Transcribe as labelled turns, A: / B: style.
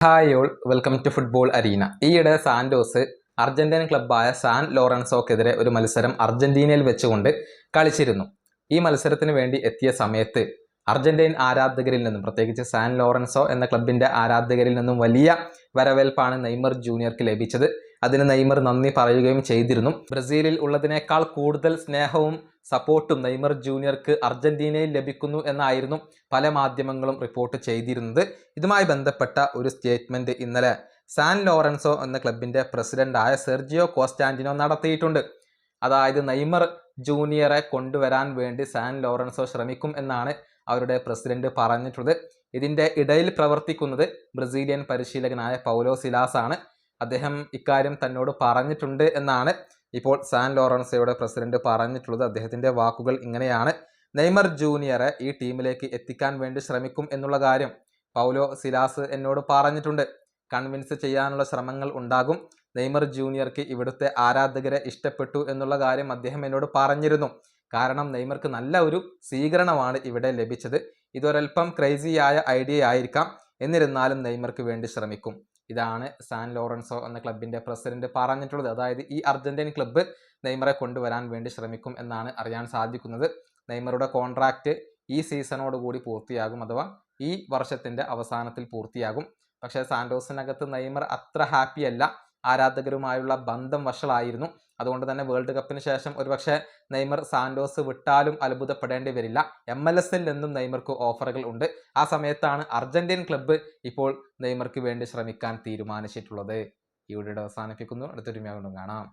A: Hi all welcome to football arena. ഈയിടെ Santos Argentine ക്ലബ്ബായ സാൻ ലോറൻസോക്കെതിരെ ഒരു മത്സരം അർജന്റീനയിൽ വെച്ചുകൊണ്ട് കളിച്ചിരുന്നു. ഈ മത്സരത്തിന് വേണ്ടി എത്തിയ സമയത്ത് അർജന്റീൻ ആരാധകരിൽ നിന്നും, പ്രത്യേകിച്ച് സാൻ ലോറൻസോ എന്ന ക്ലബിന്റെ ആരാധകരിൽ നിന്നും വലിയ വരവേൽപ്പാണ് നെയ്മർ ജൂനിയർക്ക് ലഭിച്ചത്. അതിന് നെയ്മർ നന്ദി പറയുകയും ചെയ്തിരുന്നു. ബ്രസീലിൽ ഉള്ളതിനേക്കാൾ കൂടുതൽ സ്നേഹവും സപ്പോർട്ടും നെയ്മർ ജൂനിയർക്ക് അർജന്റീനയിൽ ലഭിക്കുന്നു എന്നായിരുന്നു പല മാധ്യമങ്ങളും റിപ്പോർട്ട് ചെയ്തിരുന്നത്. ഇതുമായി ബന്ധപ്പെട്ട ഒരു സ്റ്റേറ്റ്മെന്റ് ഇന്നലെ സാൻ ലോറൻസോ എന്ന ക്ലബിന്റെ പ്രസിഡന്റായ സെർജിയോ കോസ്റ്റാന്റിനോ നടത്തിയിട്ടുണ്ട്. അതായത് നെയ്മർ ജൂനിയറെ കൊണ്ടുവരാൻ വേണ്ടി സാൻ ലോറൻസോ ശ്രമിക്കും എന്നാണ് അവരുടെ പ്രസിഡന്റ് പറഞ്ഞിട്ടുള്ളത്. ഇതിന്റെ ഇടയിൽ പ്രവർത്തിക്കുന്നത് ബ്രസീലിയൻ പരിശീലകനായ പൗലോ സിലാസ് ആണ്. അദ്ദേഹം ഇക്കാര്യം തന്നോട് പറഞ്ഞിട്ടുണ്ട് എന്നാണ് ഇപ്പോൾ സാൻ ലോറൻസോയുടെ പ്രസിഡന്റ് പറഞ്ഞിട്ടുള്ളത്. അദ്ദേഹത്തിന്റെ വാക്കുകൾ ഇങ്ങനെയാണ്: നെയ്മർ ജൂനിയറെ ഈ ടീമിലേക്ക് എത്തിക്കാൻ വേണ്ടി ശ്രമിക്കും എന്നുള്ള കാര്യം പൗലോ സിലാസ് എന്നോട് പറഞ്ഞിട്ടുണ്ട്. കൺവിൻസ് ചെയ്യാനുള്ള ശ്രമങ്ങൾ ഉണ്ടാകും. നെയ്മർ ജൂനിയർക്ക് ഇവിടുത്തെ ആരാധകരെ ഇഷ്ടപ്പെട്ടു എന്നുള്ള കാര്യം അദ്ദേഹം എന്നോട് പറഞ്ഞിരുന്നു. കാരണം നെയ്മർക്ക് നല്ല ഒരു സ്വീകരണമാണ് ഇവിടെ ലഭിച്ചത്. ഇതൊരൽപ്പം ക്രേസിയായ ഐഡിയ ആയിരിക്കാം, എന്നിരുന്നാലും നെയ്മർക്ക് വേണ്ടി ശ്രമിക്കും. ഇതാണ് സാൻ ലോറൻസോ എന്ന ക്ലബിന്റെ പ്രസിഡന്റ് പറഞ്ഞിട്ടുള്ളത്. അതായത് ഈ അർജന്റീൻ ക്ലബ്ബ് നെയ്മറെ കൊണ്ടുവരാൻ വേണ്ടി ശ്രമിക്കും എന്നാണ് അറിയാൻ സാധിക്കുന്നത്. നെയ്മറുടെ കോൺട്രാക്റ്റ് ഈ സീസണോടുകൂടി പൂർത്തിയാകും, അഥവാ ഈ വർഷത്തിന്റെ അവസാനത്തിൽ പൂർത്തിയാകും. പക്ഷേ സാന്റോസിനകത്ത് നെയ്മർ അത്ര ഹാപ്പിയല്ല. ആരാധകരുമായുള്ള ബന്ധം വഷളായിരുന്നു. അതുകൊണ്ട് തന്നെ വേൾഡ് കപ്പിന് ശേഷം ഒരുപക്ഷെ നെയ്മർ സാന്റോസ് വിട്ടാലും അത്ഭുതപ്പെടേണ്ടി വരില്ല. MLS-ൽ നിന്നും നെയ്മർക്ക് ഓഫറുകൾ ഉണ്ട്. ആ സമയത്താണ് അർജന്റീൻ ക്ലബ്ബ് ഇപ്പോൾ നെയ്മർക്ക് വേണ്ടി ശ്രമിക്കാൻ തീരുമാനിച്ചിട്ടുള്ളത്. ഈ വീഡിയോ അവസാനിപ്പിക്കുന്നു. അടുത്തൊരു വീഡിയോ കാണാം.